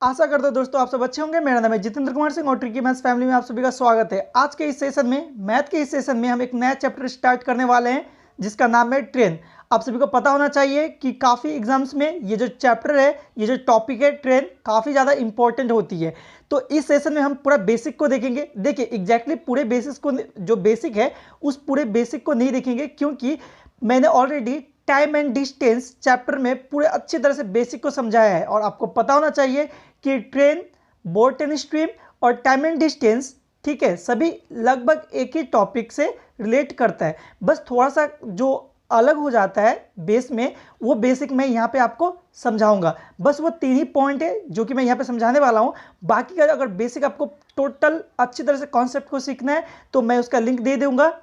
आशा करता हूं दोस्तों आप सब अच्छे होंगे। मेरा नाम है जितेंद्र कुमार सिंह और ट्रिकी मैथ्स फैमिली में आप सभी का स्वागत है। आज के इस सेशन में मैथ के इस सेशन में हम एक नया चैप्टर स्टार्ट करने वाले हैं जिसका नाम है ट्रेन। आप सभी को पता होना चाहिए कि काफ़ी एग्जाम्स में ये जो चैप्टर है, ये जो टॉपिक है ट्रेन, काफ़ी ज़्यादा इंपॉर्टेंट होती है। तो इस सेशन में हम पूरा बेसिक को देखेंगे। देखिए एग्जैक्टली पूरे बेसिक को, जो बेसिक है उस पूरे बेसिक को नहीं देखेंगे क्योंकि मैंने already time and distance chapter में पूरे अच्छी तरह से बेसिक को समझाया है। और आपको पता होना चाहिए कि ट्रेन, बोट एंड स्ट्रीम और टाइम एंड डिस्टेंस, ठीक है, सभी लगभग एक ही टॉपिक से रिलेट करता है। बस थोड़ा सा जो अलग हो जाता है बेस में, वो बेसिक मैं यहाँ पे आपको समझाऊंगा। बस वो 3 ही पॉइंट है जो कि मैं यहाँ पे समझाने वाला हूँ। बाकी का अगर बेसिक आपको टोटल अच्छी तरह से कॉन्सेप्ट को सीखना है तो मैं उसका लिंक दे दूंगा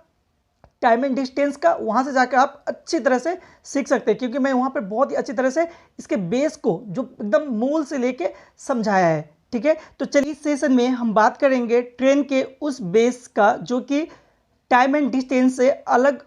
टाइम एंड डिस्टेंस का, वहाँ से जाकर आप अच्छी तरह से सीख सकते हैं क्योंकि मैं वहाँ पे बहुत ही अच्छी तरह से इसके बेस को जो एकदम मूल से लेके समझाया है। ठीक है, तो चलिए इस सेशन में हम बात करेंगे ट्रेन के उस बेस का जो कि टाइम एंड डिस्टेंस से अलग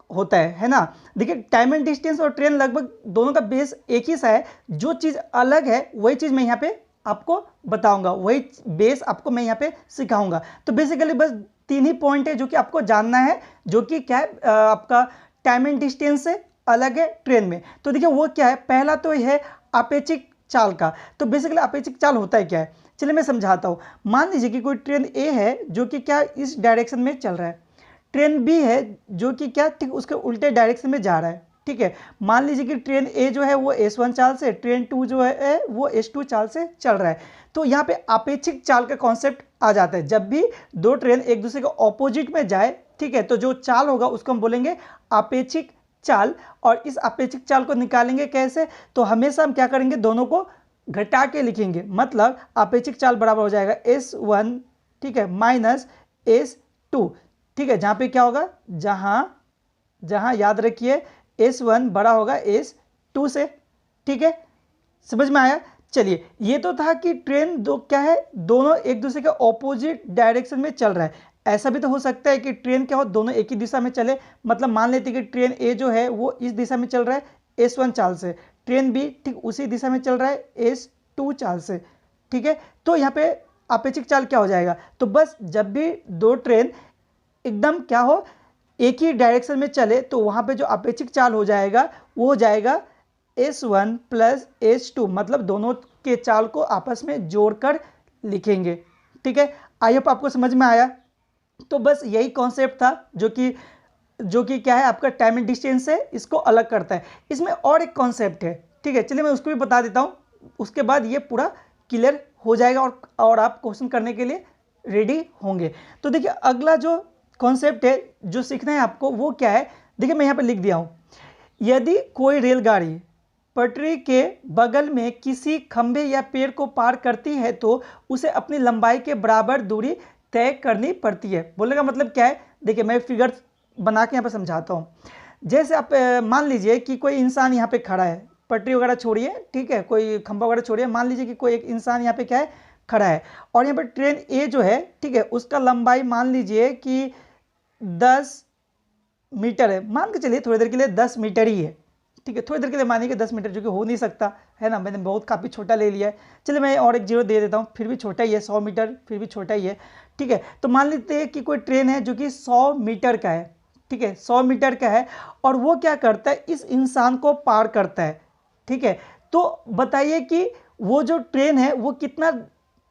होता है ना। देखिए टाइम एंड डिस्टेंस और ट्रेन लगभग दोनों का बेस एक ही सा है। जो चीज़ अलग है वही चीज़ मैं यहाँ पे आपको बताऊंगा, वही बेस आपको मैं यहाँ पे सिखाऊंगा। तो बेसिकली बस 3 ही पॉइंट है जो कि आपको जानना है, जो कि क्या है आपका टाइम एंड डिस्टेंस से अलग है ट्रेन में। तो देखिए वो क्या है, पहला तो यह है अपेक्षिक चाल का। तो बेसिकली अपेक्षिक चाल होता है क्या है, चलिए मैं समझाता हूँ। मान लीजिए कि कोई ट्रेन ए है जो कि क्या इस डायरेक्शन में चल रहा है, ट्रेन बी है जो कि क्या ठीक उसके उल्टे डायरेक्शन में जा रहा है। ठीक है, मान लीजिए कि ट्रेन ए जो है वो S1 चाल से, ट्रेन 2 जो है वो S2 चाल से चल रहा है। तो यहाँ पे अपेक्षिक चाल का कॉन्सेप्ट आ जाता है। जब भी दो ट्रेन एक दूसरे के ऑपोजिट में जाए, ठीक है, तो जो चाल होगा उसको हम बोलेंगे अपेक्षिक चाल। और इस अपेक्षिक चाल को निकालेंगे कैसे, तो हमेशा हम क्या करेंगे, दोनों को घटा के लिखेंगे। मतलब अपेक्षिक चाल बराबर हो जाएगा S1, ठीक है, माइनस S2। ठीक है, जहाँ पे क्या होगा, जहाँ याद रखिए S1 बड़ा होगा S2 से। ठीक है, समझ में आया। चलिए ये तो था कि ट्रेन दो क्या है, दोनों एक दूसरे के ऑपोजिट डायरेक्शन में चल रहा है। ऐसा भी तो हो सकता है कि ट्रेन क्या हो, दोनों एक ही दिशा में चले। मतलब मान लेते कि ट्रेन ए जो है वो इस दिशा में चल रहा है S1 चाल से, ट्रेन बी ठीक उसी दिशा में चल रहा है S2 चाल से। ठीक है, तो यहाँ पे अपेक्षिक चाल क्या हो जाएगा, तो बस जब भी दो ट्रेन एकदम क्या हो एक ही डायरेक्शन में चले तो वहाँ पे जो अपेक्षिक चाल हो जाएगा वो हो जाएगा S1 प्लस S2। मतलब दोनों के चाल को आपस में जोड़कर लिखेंगे। ठीक है, आई होप आपको समझ में आया। तो बस यही कॉन्सेप्ट था जो कि क्या है आपका टाइम एंड डिस्टेंस से इसको अलग करता है। इसमें और एक कॉन्सेप्ट है, ठीक है, चलिए मैं उसको भी बता देता हूँ, उसके बाद ये पूरा क्लियर हो जाएगा और आप क्वेश्चन करने के लिए रेडी होंगे। तो देखिए अगला जो कॉन्सेप्ट है जो सीखना है आपको वो क्या है, देखिए मैं यहाँ पे लिख दिया हूँ। यदि कोई रेलगाड़ी पटरी के बगल में किसी खंभे या पेड़ को पार करती है तो उसे अपनी लंबाई के बराबर दूरी तय करनी पड़ती है। बोलने का मतलब क्या है, देखिए मैं फिगर बना के यहाँ पे समझाता हूँ। जैसे आप मान लीजिए कि कोई इंसान यहाँ पे खड़ा है, पटरी वगैरह छोड़िए, ठीक है, कोई खंभा वगैरह छोड़िए, मान लीजिए कि कोई एक इंसान यहाँ पे क्या है खड़ा है और यहाँ पर ट्रेन ए जो है, ठीक है, उसका लंबाई मान लीजिए कि 10 मीटर है। मान के चलिए थोड़ी देर के लिए 10 मीटर ही है। ठीक है, थोड़ी देर के लिए मानिए कि 10 मीटर, जो कि हो नहीं सकता है ना, मैंने बहुत काफ़ी छोटा ले लिया है। चलिए मैं और एक जीरो दे देता हूँ, फिर भी छोटा ही है, 100 मीटर फिर भी छोटा ही है। ठीक है, तो मान लेते हैं कि कोई ट्रेन है जो कि 100 मीटर का है। ठीक है, 100 मीटर का है और वो क्या करता है, इस इंसान को पार करता है। ठीक है, तो बताइए कि वो जो ट्रेन है वो कितना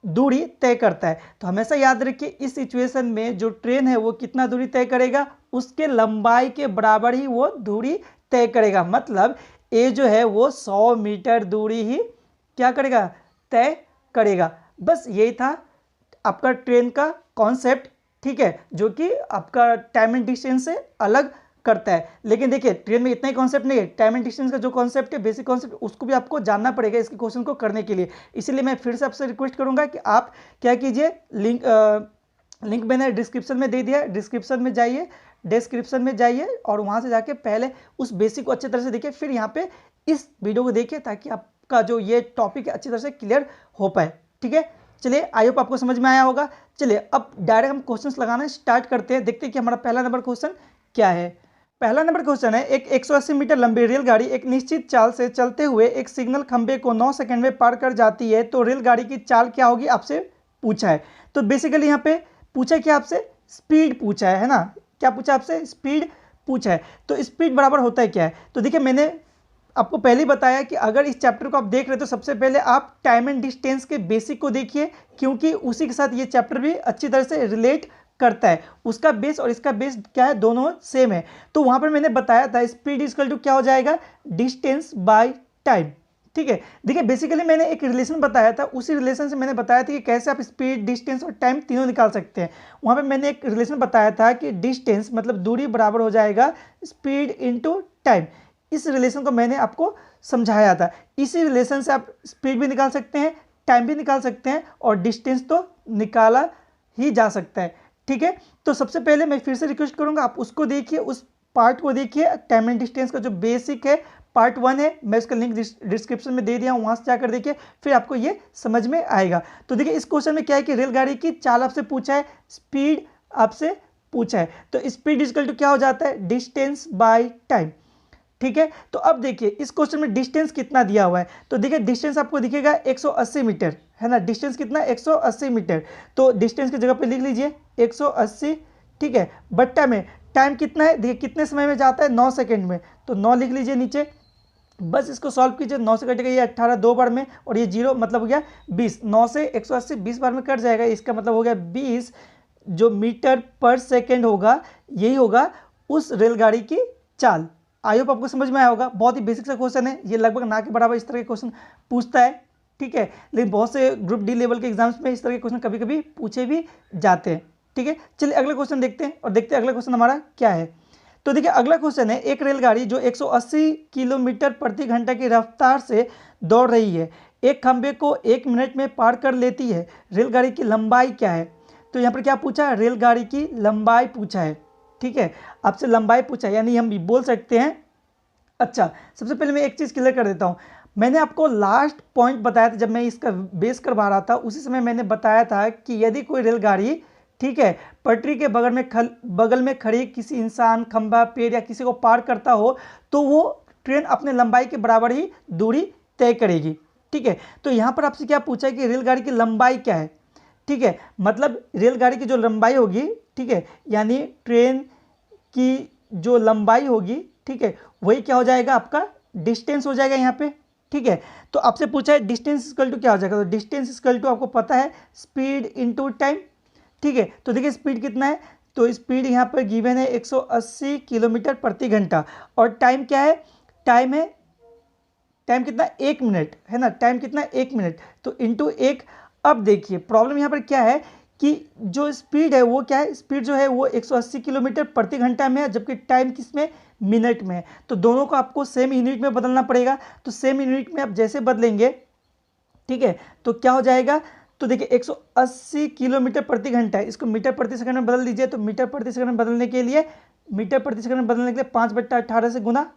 दूरी तय करता है। तो हमेशा याद रखिए इस सिचुएशन में जो ट्रेन है वो कितना दूरी तय करेगा, उसके लंबाई के बराबर ही वो दूरी तय करेगा। मतलब ए जो है वो 100 मीटर दूरी ही क्या करेगा, तय करेगा। बस यही था आपका ट्रेन का कॉन्सेप्ट, ठीक है, जो कि आपका टाइम एंड डिस्टेंस से अलग करता है। लेकिन देखिए ट्रेन में इतना ही कॉन्सेप्ट नहीं है, टाइम एंड डिस्टेंस का जो कॉन्सेप्ट है, बेसिक कॉन्सेप्ट, उसको भी आपको जानना पड़ेगा इसके क्वेश्चन को करने के लिए। इसीलिए मैं फिर से आपसे रिक्वेस्ट करूंगा कि आप क्या कीजिए, लिंक मैंने डिस्क्रिप्शन में दे दिया है, डिस्क्रिप्शन में जाइए और वहाँ से जाके पहले उस बेसिक को अच्छी तरह से देखिए, फिर यहाँ पे इस वीडियो को देखिए ताकि आपका जो ये टॉपिक है अच्छी तरह से क्लियर हो पाए। ठीक है, चलिए आई होप आपको समझ में आया होगा। चलिए अब डायरेक्ट हम क्वेश्चंस लगाना स्टार्ट करते हैं, देखते हैं कि हमारा पहला नंबर क्वेश्चन क्या है। पहला नंबर क्वेश्चन है, एक 180 मीटर लंबी रेलगाड़ी एक निश्चित चाल से चलते हुए एक सिग्नल खंबे को 9 सेकंड में पार कर जाती है, तो रेलगाड़ी की चाल क्या होगी आपसे पूछा है। तो बेसिकली यहाँ पे पूछा क्या आपसे, स्पीड पूछा है ना, क्या पूछा आपसे, स्पीड पूछा है। तो स्पीड बराबर होता है क्या है, तो देखिए मैंने आपको पहले ही बताया कि अगर इस चैप्टर को आप देख रहे हो तो सबसे पहले आप टाइम एंड डिस्टेंस के बेसिक को देखिए, क्योंकि उसी के साथ ये चैप्टर भी अच्छी तरह से रिलेट करता है। उसका बेस और इसका बेस क्या है, दोनों सेम है। तो वहां पर मैंने बताया था स्पीड इक्वल टू क्या हो जाएगा, डिस्टेंस बाय टाइम। ठीक है, देखिए बेसिकली मैंने एक रिलेशन बताया था, उसी रिलेशन से मैंने बताया था कि कैसे आप स्पीड, डिस्टेंस और टाइम तीनों निकाल सकते हैं। वहां पे मैंने एक रिलेशन बताया था कि डिस्टेंस मतलब दूरी बराबर हो जाएगा स्पीड इनटू टाइम। इस रिलेशन को मैंने आपको समझाया था। इसी रिलेशन से आप स्पीड भी निकाल सकते हैं, टाइम भी निकाल सकते हैं और डिस्टेंस तो निकाला ही जा सकता है। ठीक है, तो सबसे पहले मैं फिर से रिक्वेस्ट करूंगा आप उसको देखिए, उस पार्ट को देखिए, टाइम एंड डिस्टेंस का जो बेसिक है पार्ट 1 है, मैं उसका लिंक डिस्क्रिप्शन में दे दिया हूं, वहां से जाकर देखिए, फिर आपको ये समझ में आएगा। तो देखिए इस क्वेश्चन में क्या है कि रेलगाड़ी की चाल आपसे पूछा है, स्पीड आपसे पूछा है, तो स्पीड इक्वल टू क्या हो जाता है, डिस्टेंस बाय टाइम। ठीक है, तो अब देखिए इस क्वेश्चन में डिस्टेंस कितना दिया हुआ है, तो देखिए डिस्टेंस आपको दिखेगा 180 मीटर है ना, डिस्टेंस कितना 180 मीटर। तो डिस्टेंस की जगह पे लिख लीजिए 180, ठीक है, बट्टा में टाइम कितना है, देखिए कितने समय में जाता है, 9 सेकंड में, तो 9 लिख लीजिए नीचे। बस इसको सॉल्व कीजिए, 9 से कटेगा ये 18 दो बार में, और ये 0 मतलब हो गया 20, 9 से 180 20 बार में कट जाएगा, इसका मतलब हो गया 20 जो मीटर पर सेकेंड होगा, यही होगा उस रेलगाड़ी की चाल। आई होप आपको समझ में आया होगा, बहुत ही बेसिक सा क्वेश्चन है ये, लगभग ना के बराबर इस तरह के क्वेश्चन पूछता है। ठीक है, लेकिन बहुत से ग्रुप डी लेवल के एग्जाम्स में इस तरह के क्वेश्चन कभी कभी पूछे भी जाते हैं। ठीक है, चलिए अगला क्वेश्चन देखते हैं और देखते हैं अगला क्वेश्चन हमारा क्या है। तो देखिए अगला क्वेश्चन है, एक रेलगाड़ी जो 180 किलोमीटर प्रति घंटा की रफ्तार से दौड़ रही है, एक खंबे को 1 मिनट में पार कर लेती है, रेलगाड़ी की लंबाई क्या है। तो यहाँ पर क्या पूछा है, रेलगाड़ी की लंबाई पूछा है। ठीक है, आपसे लंबाई पूछा है, यानी हम भी बोल सकते हैं। अच्छा, सबसे पहले मैं एक चीज़ क्लियर कर देता हूँ, मैंने आपको लास्ट पॉइंट बताया था जब मैं इसका बेस करवा रहा था, उसी समय मैंने बताया था कि यदि कोई रेलगाड़ी, ठीक है, पटरी के बगल में खड़ी किसी इंसान, खंभा, पेड़ या किसी को पार करता हो, तो वो ट्रेन अपने लंबाई के बराबर ही दूरी तय करेगी। ठीक है, तो यहाँ पर आपसे क्या पूछा है कि रेलगाड़ी की लंबाई क्या है। ठीक है, मतलब रेलगाड़ी की जो लंबाई होगी, ठीक है, यानी ट्रेन की जो लंबाई होगी, ठीक है, वही क्या हो जाएगा, आपका डिस्टेंस हो जाएगा यहाँ पे। ठीक है, तो आपसे पूछा है डिस्टेंस इक्वल टू क्या हो जाएगा, तो डिस्टेंस इक्वल टू आपको पता है स्पीड इनटू टाइम। ठीक है, तो देखिए स्पीड कितना है, तो स्पीड यहाँ पर गिवन है 180 किलोमीटर प्रति घंटा, और टाइम क्या है, टाइम है, टाइम कितना 1 मिनट है ना, टाइम कितना 1 मिनट, तो इंटू 1। अब देखिए प्रॉब्लम यहाँ पर क्या है कि जो स्पीड है वो क्या है, स्पीड जो है वो 180 किलोमीटर प्रति घंटा में है, जबकि टाइम किस में, मिनट में है। तो दोनों को आपको सेम यूनिट में बदलना पड़ेगा, तो सेम यूनिट में आप जैसे बदलेंगे, ठीक है, तो क्या हो जाएगा, तो देखिए 180 किलोमीटर प्रति घंटा है, इसको मीटर प्रति सेकंड में बदल दीजिए, तो मीटर प्रति सेकंड में बदलने के लिए, मीटर प्रति सेकंड में बदलने के लिए 5/18 से गुना,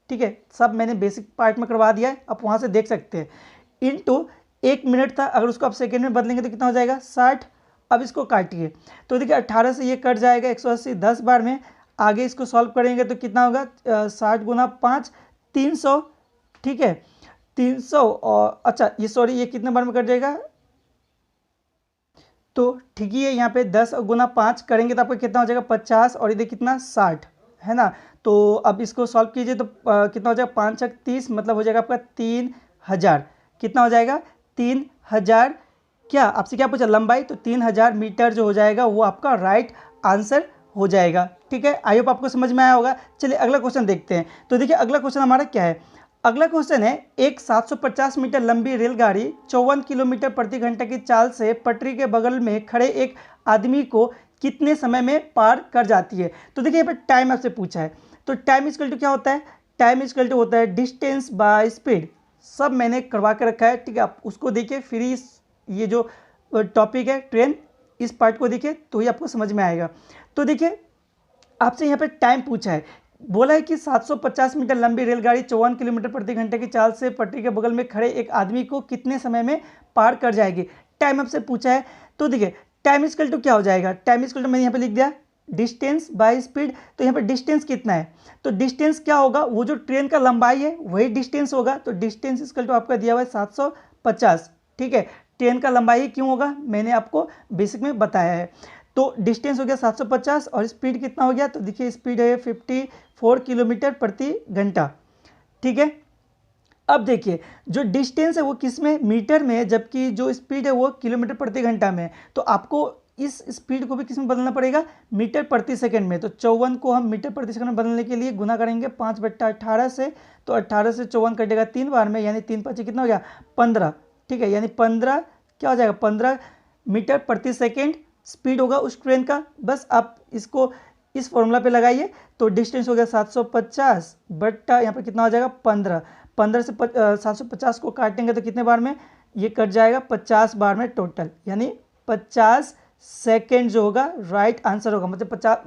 ठीक है, सब मैंने बेसिक पार्ट में करवा दिया है, आप वहाँ से देख सकते हैं, इनटू 1 मिनट था, अगर उसको आप सेकेंड में बदलेंगे तो कितना हो जाएगा 60। अब इसको काटिए, तो देखिए 18 से ये कट जाएगा, 180 10 बार में, आगे इसको सॉल्व करेंगे तो कितना होगा 60 गुना 5 300। ठीक है, 300, और अच्छा ये सॉरी ये कितने बार में कट जाएगा, तो ठीक ही है, यहाँ पे 10 गुना 5 करेंगे तो आपका कितना हो जाएगा 50, और इधर कितना 60 है ना। तो अब इसको सॉल्व कीजिए तो कितना हो जाएगा 5 × 30, मतलब हो जाएगा आपका 3000, कितना हो जाएगा 3000। क्या आपसे क्या पूछा, लंबाई, तो 3000 मीटर जो हो जाएगा वो आपका राइट आंसर हो जाएगा। ठीक है, आई होप आपको समझ में आया होगा। चलिए अगला क्वेश्चन देखते हैं। तो देखिए अगला क्वेश्चन हमारा क्या है, अगला क्वेश्चन है, एक 750 मीटर लंबी रेलगाड़ी 54 किलोमीटर प्रति घंटा की चाल से पटरी के बगल में खड़े एक आदमी को कितने समय में पार कर जाती है। तो देखिए यहाँ पर टाइम आपसे पूछा है, तो टाइम इक्वल टू क्या होता है, टाइम इक्वल टू होता है डिस्टेंस बाय स्पीड, सब मैंने करवा के रखा है। ठीक है, आप उसको देखिए, फिर ये जो टॉपिक है ट्रेन, इस पार्ट को देखिए तो ये आपको समझ में आएगा। तो देखिए आपसे यहाँ पे टाइम पूछा है, बोला है कि 750 मीटर लंबी रेलगाड़ी 54 किलोमीटर प्रति घंटे की चाल से पटरी के बगल में खड़े एक आदमी को कितने समय में पार कर जाएगी, टाइम आपसे पूछा है। तो देखिए टाइम इक्वल टू क्या हो जाएगा, टाइम इक्वल टू मैंने यहाँ पे लिख दिया डिस्टेंस बाय स्पीड। तो यहाँ पे डिस्टेंस कितना है, तो डिस्टेंस क्या होगा, वो जो ट्रेन का लंबाई है वही डिस्टेंस होगा। तो डिस्टेंस इक्वल टू आपका दिया हुआ है 750, ठीक है। ट्रेन का लंबाई क्यों होगा, मैंने आपको बेसिक में बताया है। तो डिस्टेंस हो गया 750 और स्पीड कितना हो गया, तो देखिए स्पीड है 54 किलोमीटर प्रति घंटा, ठीक है। अब देखिए जो डिस्टेंस है वो किस में, मीटर में है, जबकि जो स्पीड है वो किलोमीटर प्रति घंटा में है। तो आपको इस स्पीड को भी किस में बदलना पड़ेगा, मीटर प्रति सेकंड में। तो 54 को हम मीटर प्रति सेकंड में बदलने के लिए गुना करेंगे 5/18 से। तो 18 से 54 कटेगा 3 बार में, यानी 3×5 कितना हो गया 15, ठीक है। यानी 15 क्या हो जाएगा, 15 मीटर प्रति सेकेंड स्पीड होगा उस ट्रेन का। बस आप इसको इस फॉर्मूला पे लगाइए। तो डिस्टेंस हो गया 750 बट्टा यहाँ पर कितना हो जाएगा 15। 15 से 750 को काटेंगे तो कितने बार में, ये कट जाएगा 50 बार में टोटल, यानी 50 सेकेंड जो होगा राइट आंसर होगा।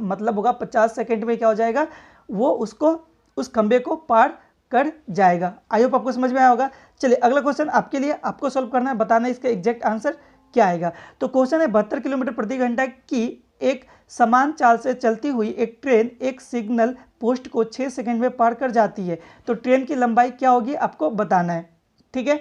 मतलब होगा 50 सेकेंड में क्या हो जाएगा, वो उसको उस खंबे को पार कर जाएगा। आई होप आपको समझ में आया होगा। चलिए अगला क्वेश्चन आपके लिए, आपको सॉल्व करना है, बताना है इसका एग्जैक्ट आंसर क्या आएगा। तो क्वेश्चन है 72 किलोमीटर प्रति घंटा की एक समान चाल से चलती हुई एक ट्रेन एक सिग्नल पोस्ट को 6 सेकंड में पार कर जाती है। तो ट्रेन की लंबाई क्या होगी आपको बताना है, ठीक है।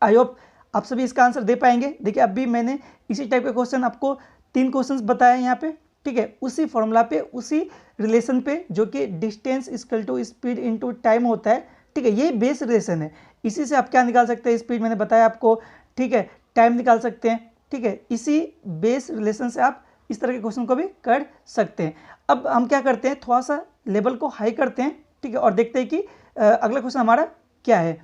आई होप आप सभी इसका आंसर दे पाएंगे। देखिए अभी मैंने इसी टाइप के क्वेश्चन आपको 3 क्वेश्चंस बताए यहाँ पे, ठीक है, उसी फॉर्मूला पे, उसी रिलेशन पे, जो कि distance equal to speed into time होता है, ठीक है। ये बेस रिलेशन है, इसी से आप क्या निकाल सकते हैं, स्पीड मैंने बताया आपको, ठीक है, टाइम निकाल सकते हैं, ठीक है। इसी बेस रिलेशन से आप इस तरह के क्वेश्चन को भी कर सकते हैं। अब हम क्या करते हैं, थोड़ा सा लेवल को हाई करते हैं, ठीक है, और देखते हैं कि अगला क्वेश्चन हमारा क्या है।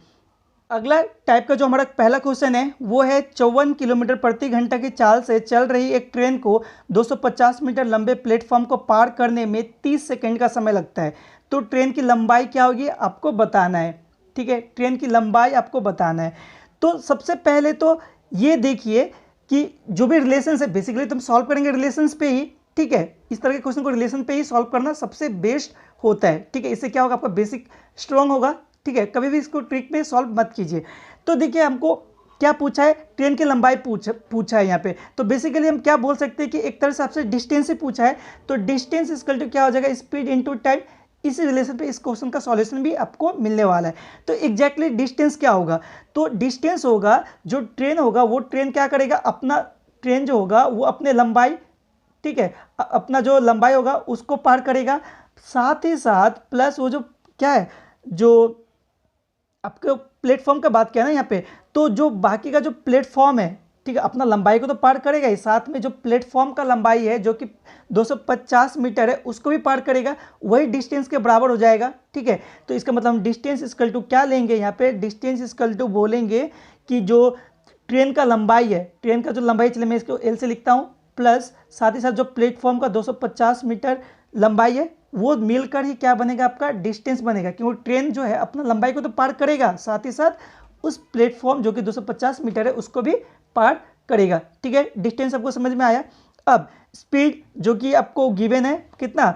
अगला टाइप का जो हमारा पहला क्वेश्चन है वो है 54 किलोमीटर प्रति घंटा की चाल से चल रही एक ट्रेन को 250 मीटर लंबे प्लेटफॉर्म को पार करने में 30 सेकंड का समय लगता है। तो ट्रेन की लंबाई क्या होगी आपको बताना है, ठीक है। ट्रेन की लंबाई आपको बताना है। तो सबसे पहले तो ये देखिए कि जो भी रिलेशन है बेसिकली तुम सॉल्व करेंगे रिलेशंस पे ही, ठीक है। इस तरह के क्वेश्चन को रिलेशन पे ही सॉल्व करना सबसे बेस्ट होता है, ठीक है। इससे क्या होगा, आपका बेसिक स्ट्रॉन्ग होगा, ठीक है। कभी भी इसको ट्रिक में सॉल्व मत कीजिए। तो देखिए हमको क्या पूछा है, ट्रेन की लंबाई पूछा है यहाँ पे। तो बेसिकली हम क्या बोल सकते हैं कि एक तरह से आपसे डिस्टेंस ही पूछा है। तो डिस्टेंस इक्वल टू क्या हो जाएगा, स्पीड इनटू टाइम। इसी रिलेशन पे इस क्वेश्चन का सॉल्यूशन भी आपको मिलने वाला है। तो एग्जैक्टली डिस्टेंस क्या होगा, तो डिस्टेंस होगा जो ट्रेन होगा, वो ट्रेन क्या करेगा, अपना ट्रेन जो होगा वो अपने लंबाई, ठीक है, अपना जो लंबाई होगा उसको पार करेगा, साथ ही साथ प्लस वो जो क्या है, जो आपके प्लेटफॉर्म का बात किया ना यहाँ पे, तो जो बाकी का जो प्लेटफॉर्म है, ठीक है, अपना लंबाई को तो पार करेगा ही, साथ में जो प्लेटफॉर्म का लंबाई है जो कि 250 मीटर है उसको भी पार करेगा, वही डिस्टेंस के बराबर हो जाएगा, ठीक है। तो इसका मतलब हम डिस्टेंस इक्वल टू क्या लेंगे यहाँ पे, डिस्टेंस इक्वल टू बोलेंगे कि जो ट्रेन का लंबाई है, ट्रेन का जो लंबाई, चलिए मैं इसको एल से लिखता हूँ, प्लस साथ ही साथ जो प्लेटफॉर्म का 250 मीटर लंबाई है वो मिलकर ही क्या बनेगा, आपका डिस्टेंस बनेगा। क्योंकि ट्रेन जो है अपना लंबाई को तो पार करेगा, साथ ही साथ उस प्लेटफॉर्म जो कि 250 मीटर है उसको भी पार करेगा, ठीक है। डिस्टेंस आपको समझ में आया। अब स्पीड जो कि आपको गिवन है कितना,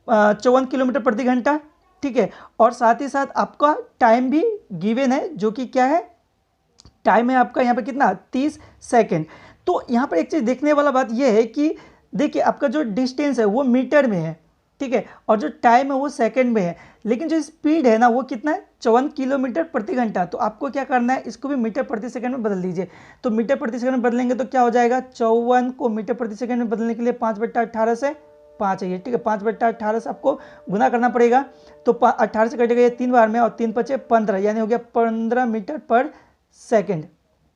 54 किलोमीटर प्रति घंटा, ठीक है। और साथ ही साथ आपका टाइम भी गिवन है, जो कि क्या है, टाइम है आपका यहाँ पे कितना 30 सेकेंड। तो यहाँ पर एक चीज़ देखने वाला बात यह है कि देखिए आपका जो डिस्टेंस है वो मीटर में है, ठीक है, और जो टाइम है वो सेकंड में है, लेकिन जो स्पीड है ना वो कितना है 54 किलोमीटर प्रति घंटा। तो आपको क्या करना है, इसको भी मीटर प्रति सेकंड में बदल दीजिए। तो मीटर प्रति सेकंड में बदलेंगे तो क्या हो जाएगा, 54 को मीटर प्रति सेकंड में बदलने के लिए 5/18 से 5 है ये, ठीक है, 5/18 से आपको गुना करना पड़ेगा। तो 18 से कटेगा ये 3 बार में, और 3 × 5 = 15, यानी हो गया 15 मीटर पर सेकेंड,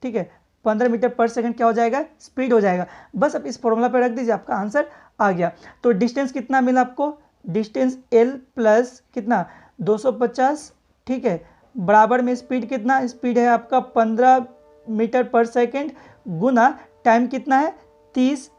ठीक है। 15 मीटर पर सेकंड क्या हो जाएगा, स्पीड हो जाएगा। बस अब इस फॉर्मूला पे रख दीजिए, आपका आंसर आ गया। तो डिस्टेंस कितना मिला आपको, डिस्टेंस L प्लस कितना 250, ठीक है, बराबर में स्पीड कितना, स्पीड है आपका 15 मीटर पर सेकंड, गुना टाइम कितना है 30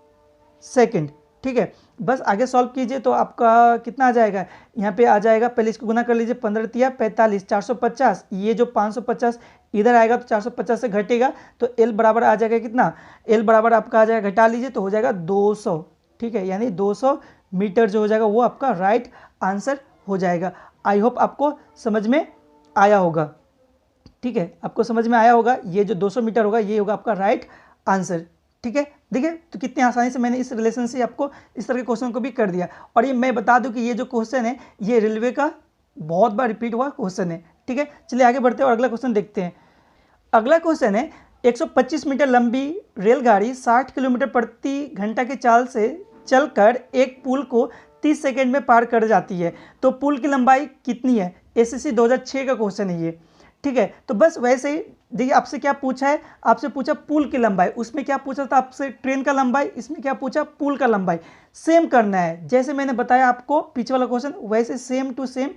सेकंड, ठीक है। बस आगे सॉल्व कीजिए तो आपका कितना आ जाएगा, यहाँ पे आ जाएगा, पहले इसको गुना कर लीजिए, 15 × 3 = 45, 450, ये जो 550 इधर आएगा तो 450 से घटेगा, तो L बराबर आ जाएगा कितना, L बराबर आपका आ जाएगा, घटा लीजिए तो हो जाएगा 200, ठीक है, यानी 200 मीटर जो हो जाएगा वो आपका राइट आंसर हो जाएगा। आई होप आपको समझ में आया होगा, ठीक है, आपको समझ में आया होगा। ये जो 200 मीटर होगा ये होगा आपका राइट आंसर, ठीक है, देखिए तो कितनी आसानी से मैंने इस रिलेशन से आपको इस तरह के क्वेश्चन को भी कर दिया। और ये मैं बता दूं कि ये जो क्वेश्चन है ये रेलवे का बहुत बार रिपीट हुआ क्वेश्चन है। ठीक है, चलिए आगे बढ़ते हैं और अगला क्वेश्चन देखते हैं। अगला क्वेश्चन है 125 मीटर लंबी रेलगाड़ी 60 किलोमीटर प्रति घंटा की चाल से चलकर एक पुल को 30 सेकंड में पार कर जाती है, तो पुल की लंबाई कितनी है? एसएससी 2006 का क्वेश्चन है ये। ठीक है, तो बस वैसे ही देखिए आपसे क्या पूछा है, आपसे पूछा पुल की लंबाई, उसमें क्या पूछा था आपसे ट्रेन का लंबाई, इसमें क्या पूछा पुल का लंबाई। सेम करना है, जैसे मैंने बताया आपको पीछे वाला क्वेश्चन वैसे सेम टू सेम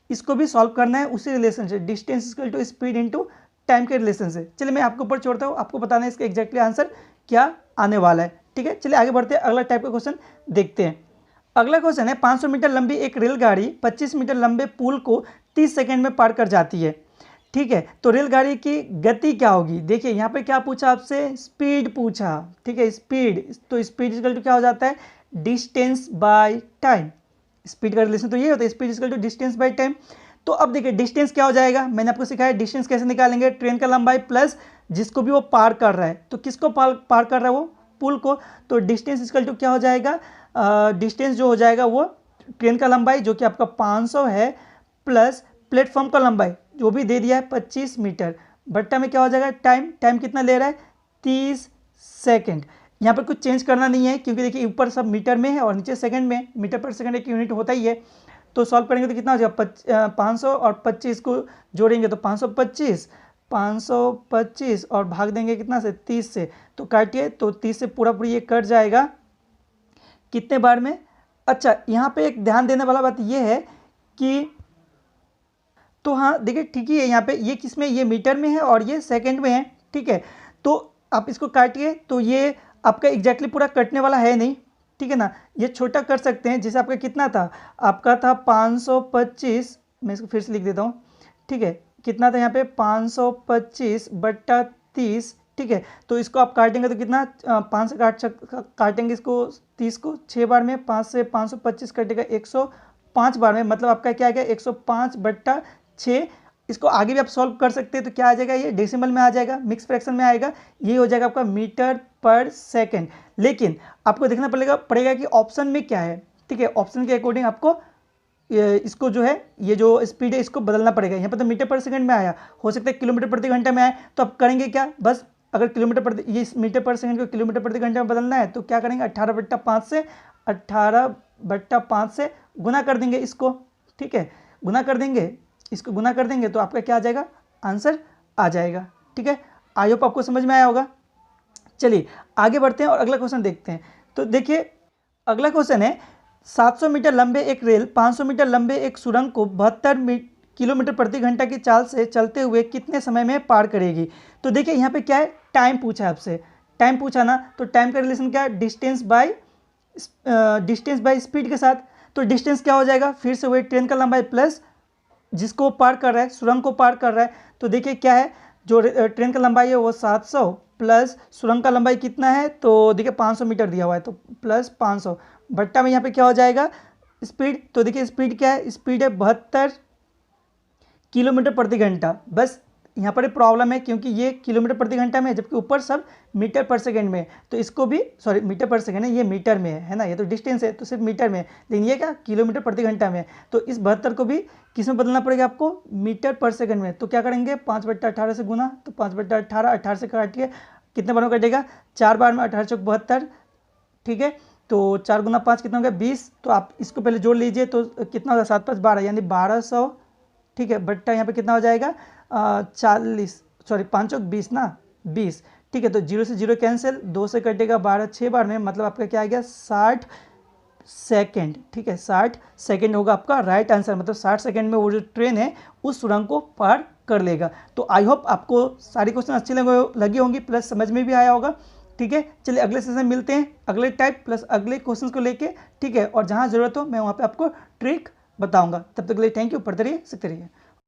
इसको भी सॉल्व करना है उसी रिलेशन से, distance equal to speed into time के रिलेशन से। चलिए मैं आपके ऊपर छोड़ता हूँ, आपको बताना है इसका एग्जैक्टली आंसर क्या आने वाला है। ठीक है, चलिए आगे बढ़ते हैं, अगला टाइप का क्वेश्चन देखते हैं। अगला क्वेश्चन है 500 मीटर लंबी एक रेलगाड़ी 25 मीटर लंबे पुल को 30 सेकंड में पार कर जाती है। ठीक है, तो रेलगाड़ी की गति क्या होगी? देखिए यहाँ पे क्या पूछा आपसे, स्पीड पूछा। ठीक है, स्पीड, तो स्पीड इक्वल टू क्या हो जाता है, डिस्टेंस बाय टाइम। स्पीड का रिलेशन तो ये होता है, speed equal to distance by time. तो अब देखिए डिस्टेंस क्या हो जाएगा, मैंने आपको सिखाया डिस्टेंस कैसे निकालेंगे, ट्रेन का लंबाई प्लस जिसको भी वो पार कर रहा है, तो किसको पार कर रहा है, वो पुल को, तो डिस्टेंस इक्वल टू क्या हो जाएगा, डिस्टेंस जो हो जाएगा वो ट्रेन का लंबाई जो कि आपका 500 है प्लस प्लेटफॉर्म का लंबाई जो भी दे दिया है 25 मीटर, बट्टा में क्या हो जाएगा टाइम, टाइम कितना ले रहा है 30 सेकेंड। यहाँ पर कुछ चेंज करना नहीं है क्योंकि देखिए ऊपर सब मीटर में है और नीचे सेकंड में, मीटर पर सेकंड एक यूनिट होता ही है। तो सॉल्व करेंगे तो कितना हो जाएगा 500 और 25 को जोड़ेंगे तो 525 और भाग देंगे कितना से 30 से, तो काटिए तो 30 से पूरा ये कट जाएगा कितने बार में। अच्छा यहाँ पे एक ध्यान देने वाला बात ये है कि तो हाँ देखिए ठीक ही है, यहाँ पे ये किस में, ये मीटर में है और ये सेकंड में है। ठीक है, तो आप इसको काटिए तो ये आपका एग्जैक्टली पूरा कटने वाला है नहीं। ठीक है ना, ये छोटा कर सकते हैं, जैसे आपका कितना था, आपका था 525, मैं इसको फिर से लिख देता हूँ। ठीक है, कितना था यहाँ पे 525 बट्टा 30। ठीक है, तो इसको आप काटेंगे तो कितना 5 से काटेंगे इसको 30 को 6 बार में, 5 से 525 कटेगा 105 बार में, मतलब आपका क्या आ गया 105 बट्टा 6। इसको आगे भी आप सॉल्व कर सकते हैं, तो क्या आ जाएगा, ये डेसिमल में आ जाएगा, मिक्स फ्रैक्शन में आएगा, ये हो जाएगा आपका मीटर पर सेकंड। लेकिन आपको देखना पड़ेगा कि ऑप्शन में क्या है। ठीक है, ऑप्शन के अकॉर्डिंग आपको इसको जो है ये जो स्पीड है इसको बदलना पड़ेगा। यहाँ पर तो मीटर पर सेकंड में आया, हो सकता है किलोमीटर प्रति घंटे में आए, तो आप करेंगे क्या, बस अगर किलोमीटर प्रति ये मीटर पर सेकंड को किलोमीटर प्रति घंटे में बदलना है तो क्या करेंगे 18/5 से गुना कर देंगे इसको। ठीक है, गुना कर देंगे, इसको गुना कर देंगे तो आपका क्या आ जाएगा, आंसर आ जाएगा। ठीक है, आई होप आपको समझ में आया होगा। चलिए आगे बढ़ते हैं और अगला क्वेश्चन देखते हैं। तो देखिए अगला क्वेश्चन है 700 मीटर लंबे एक रेल 500 मीटर लंबे एक सुरंग को 72 किलोमीटर प्रति घंटा की चाल से चलते हुए कितने समय में पार करेगी। तो देखिए यहाँ पे क्या है, टाइम पूछा है आपसे, टाइम पूछा ना, तो टाइम का रिलेशन क्या है, डिस्टेंस बाय स्पीड के साथ। तो डिस्टेंस क्या हो जाएगा, फिर से वही ट्रेन का लंबाई प्लस जिसको पार कर रहा है, सुरंग को पार कर रहा है। तो देखिए क्या है, जो ट्रेन का लंबाई है वो 700 प्लस सुरंग का लंबाई कितना है, तो देखिए 500 मीटर दिया हुआ है तो प्लस 500 बट्टा में यहाँ पे क्या हो जाएगा स्पीड। तो देखिए स्पीड क्या है, स्पीड है 72 किलोमीटर प्रति घंटा। बस यहाँ पर प्रॉब्लम है क्योंकि ये किलोमीटर प्रति घंटा में है जबकि ऊपर सब मीटर पर सेकंड में है, तो इसको भी सॉरी मीटर पर सेकंड है, ये मीटर में है ना, ये तो डिस्टेंस है तो सिर्फ मीटर में है, लेकिन ये क्या किलोमीटर प्रति घंटा में है। तो इस 72 को भी किस में बदलना पड़ेगा आपको, मीटर पर सेकंड में। तो क्या करेंगे 5/18 से गुना, तो 5/18, 18 से काटिए कितने बार में कटेगा 4 बार में, 18×72। ठीक है, तो 4 × 5 कितना हो गया 20। तो आप इसको पहले जोड़ लीजिए तो कितना होगा 7 × 5 12 यानी 1200। ठीक है, बट्टा यहाँ पे कितना हो जाएगा 40 सॉरी 5 × 20 ना 20। ठीक है, तो 0 से 0 कैंसिल, 2 से कटेगा 12 6 बार में, मतलब आपका क्या आ गया 60 सेकेंड। ठीक है, 60 सेकेंड होगा आपका राइट आंसर, मतलब 60 सेकेंड में वो जो ट्रेन है उस सुरंग को पार कर लेगा। तो आई होप आपको सारी क्वेश्चन अच्छी लगी होंगी प्लस समझ में भी आया होगा। ठीक है, चलिए अगले सेशन में मिलते हैं अगले टाइप प्लस अगले क्वेश्चंस को लेके। ठीक है, और जहाँ ज़रूरत हो मैं वहाँ पे आपको ट्रिक बताऊंगा। तब तक के लिए थैंक यू, पढ़ते रहिए सीखते रहिए।